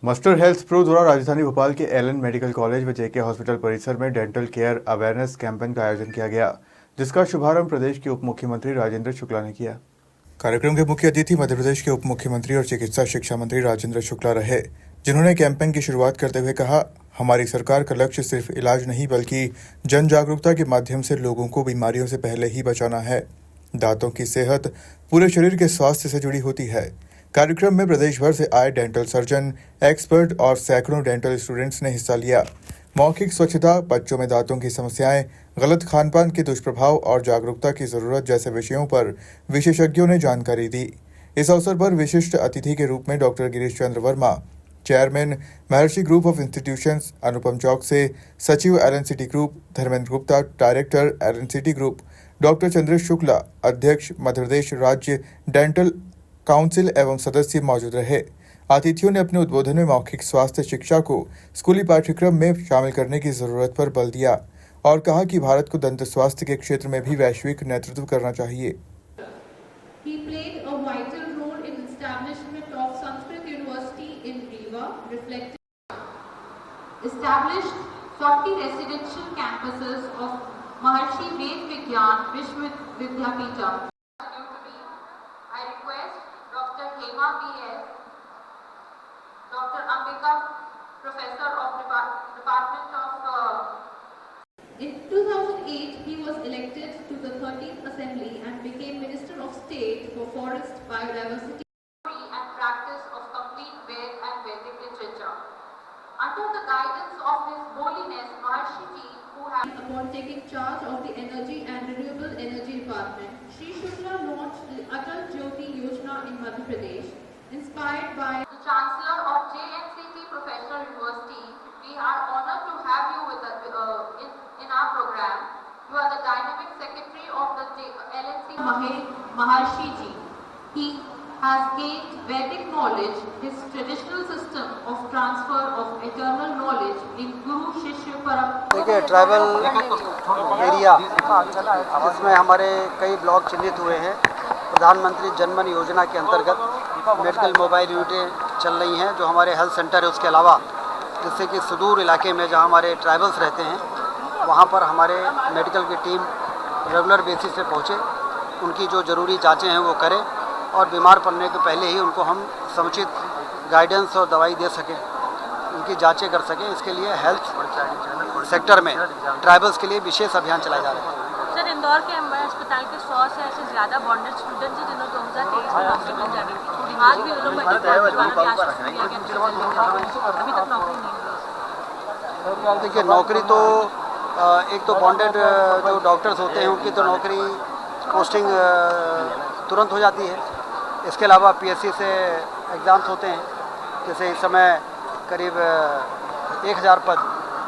Muster health pro द्वारा राजधानी भोपाल के एलन मेडिकल कॉलेज व जेके हॉस्पिटल परिसर में डेंटल केयर अवेयरनेस कैंपेन का आयोजन किया गया, जिसका शुभारंभ प्रदेश के उप मुख्यमंत्री राजेंद्र शुक्ला ने किया। कार्यक्रम के मुख्य अतिथि मध्य प्रदेश के उप मुख्यमंत्री और चिकित्सा शिक्षा मंत्री राजेंद्र शुक्ला रहे, जिन्होंने कैंपेन की शुरुआत करते हुए कहा, हमारी सरकार का लक्ष्य सिर्फ इलाज नहीं बल्कि जन जागरूकता के माध्यम से लोगों को बीमारियों से पहले ही बचाना है। दांतों की सेहत पूरे शरीर के स्वास्थ्य से जुड़ी होती है। कार्यक्रम में प्रदेश भर से आए डेंटल सर्जन, एक्सपर्ट और सैकड़ों डेंटल स्टूडेंट्स ने हिस्सा लिया। मौखिक स्वच्छता, बच्चों में दांतों की समस्याएं, गलत खानपान के दुष्प्रभाव और जागरूकता की जरूरत जैसे विषयों पर विशेषज्ञों ने जानकारी दी। इस अवसर पर विशिष्ट अतिथि के रूप में doctor Girish Chandra Verma, chairman Maharshi group of institutions, अनुपम चौकसे, सचिव LNCT group, Dharmendra Gupta, director LNCT group, doctor Chandresh Shukla, अध्यक्ष मध्य प्रदेश राज्य डेंटल काउंसिल एवं सदस्य मौजूद रहे। अतिथियों ने अपने उद्बोधन में मौखिक स्वास्थ्य शिक्षा को स्कूली पाठ्यक्रम में शामिल करने की जरूरत पर बल दिया और कहा कि भारत को दंत स्वास्थ्य के क्षेत्र में भी वैश्विक नेतृत्व करना चाहिए। He played a vital role in establishment of Sanskrit University in Rewa, established 40 residential campuses of Maharshi Ved Vigyan Vishwavidyapita. I request Dr. Hema B.S., Dr. Ambika, Professor of Department of In 2008, he was elected to the 13th Assembly and became Minister of State for Forest, Biodiversity and Practice of Complete Ved and Vedic Literature. Under the guidance of His Holiness Maharshi Ji, who had upon taking charge of the Energy and Renewable Energy Department, Shri Shukla launched the Atal Jyoti Yojana in Madhya Pradesh, inspired by the Chancellor of JNCT Professional University. We are honored to have you with us in our program. You are the dynamic secretary of the LNC Maharshi Ji. He has gained Vedic knowledge, his traditional system of transfer of eternal knowledge in Guru Shishya Param. देखिए, tribal area इसमें हमारे कई block चिन्हित हुए हैं। प्रधानमंत्री जनमन योजना के अंतर्गत मेडिकल मोबाइल यूनिटें चल रही हैं, जो हमारे हेल्थ सेंटर है उसके अलावा, जिससे कि सुदूर इलाके में जहां हमारे ट्राइबल्स रहते हैं वहां पर हमारे मेडिकल की टीम रेगुलर बेसिस पे पहुंचे, उनकी जो ज़रूरी जांचें हैं वो करें और बीमार पड़ने के पहले ही उनको हम समुचित गाइडेंस और दवाई दे सकें, उनकी जांचें कर सकें। इसके लिए हेल्थ सेक्टर में ट्राइबल्स के लिए विशेष अभियान चलाए जा रहे हैं। सर, इंदौर के अस्पताल के 100 से ऐसे ज़्यादा बॉन्डेड स्टूडेंट्स हैं जिन्होंने 2023 में नौकरी मिल जानी थी। आज भी वो लोग अभी तक नौकरी नहीं मिली। देखिए, नौकरी तो एक तो बॉन्डेड जो डॉक्टर्स होते हैं उनकी तो नौकरी पोस्टिंग तुरंत हो जाती है। इसके अलावा पीएससी से एग्ज़ाम्स होते हैं, जैसे इस समय करीब 1000 पद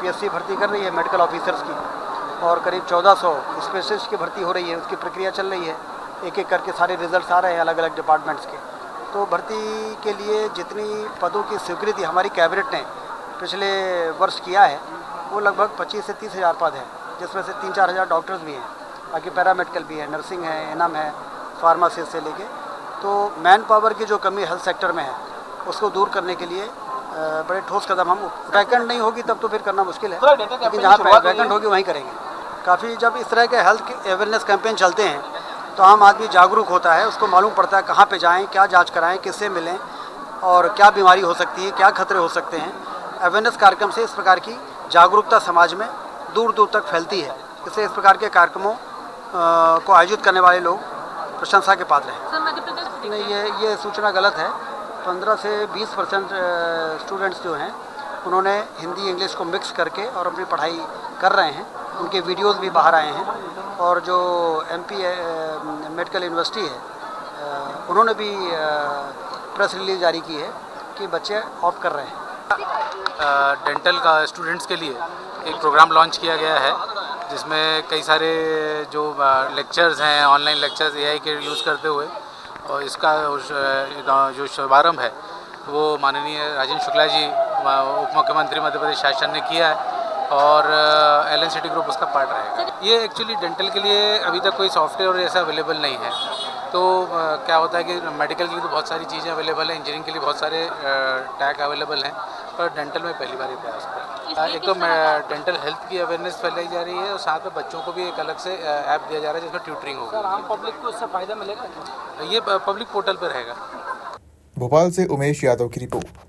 पीएससी भर्ती कर रही है मेडिकल ऑफिसर्स की, और करीब 1400 स्पेशलिस्ट की भर्ती हो रही है, उसकी प्रक्रिया चल रही है। एक एक करके सारे रिजल्ट्स आ रहे हैं अलग अलग डिपार्टमेंट्स के। तो भर्ती के लिए जितनी पदों की स्वीकृति हमारी कैबिनेट ने पिछले वर्ष किया है वो लगभग 25 से 30 हज़ार पद हैं, जिसमें से 3-4 हज़ार डॉक्टर्स भी हैं, बाकी पैरामेडिकल भी है, नर्सिंग है, एनएम है, फार्मासिस्ट से लेके। तो मैन पावर की जो कमी हेल्थ सेक्टर में है उसको दूर करने के लिए बड़े ठोस कदम हम वैकेंट नहीं होगी तब तो फिर करना मुश्किल है, लेकिन जहाँ वैकेंट होगी वहीं करेंगे। काफ़ी जब इस तरह के हेल्थ अवेयरनेस कैंपेन चलते हैं तो आम आदमी जागरूक होता है, उसको मालूम पड़ता है कहाँ पे जाएं, क्या जांच कराएं, किससे मिलें और क्या बीमारी हो सकती है, क्या खतरे हो सकते हैं। अवेयरनेस कार्यक्रम से इस प्रकार की जागरूकता समाज में दूर दूर तक फैलती है। इससे इस प्रकार के कार्यक्रमों को आयोजित करने वाले लोग प्रशंसा के पात्र हैं। नहीं, ये सूचना गलत है। 15 से 20% स्टूडेंट्स जो हैं उन्होंने हिंदी इंग्लिश को मिक्स करके और अपनी पढ़ाई कर रहे हैं, उनके वीडियोस भी बाहर आए हैं। और जो एमपी मेडिकल यूनिवर्सिटी है उन्होंने भी प्रेस रिलीज जारी की है कि बच्चे ऑप्ट कर रहे हैं। डेंटल का स्टूडेंट्स के लिए एक प्रोग्राम लॉन्च किया गया है, जिसमें कई सारे जो लेक्चर्स हैं, ऑनलाइन लेक्चर्स एआई के यूज़ करते हुए, और इसका जो शुभारंभ है वो माननीय राजेंद्र शुक्ला जी उप मुख्यमंत्री मध्य प्रदेश शासन ने किया है, और एलएनसीटी ग्रुप उसका पार्ट रहेगा। ये एक्चुअली डेंटल के लिए अभी तक कोई सॉफ्टवेयर ऐसा अवेलेबल नहीं है, तो क्या होता है कि मेडिकल के लिए तो बहुत सारी चीज़ें अवेलेबल हैं, इंजीनियरिंग के लिए बहुत सारे टैग अवेलेबल हैं, पर डेंटल में पहली बार ये प्रयास किया। एक तो डेंटल हेल्थ की अवेयरनेस फैलाई जा रही है और साथ में बच्चों को भी एक अलग से ऐप दिया जा रहा है जिसमें ट्यूटरिंग होगी। आम पब्लिक को इससे फ़ायदा मिलेगा? ये पब्लिक पोर्टल पर रहेगा। भोपाल से उमेश यादव की रिपोर्ट।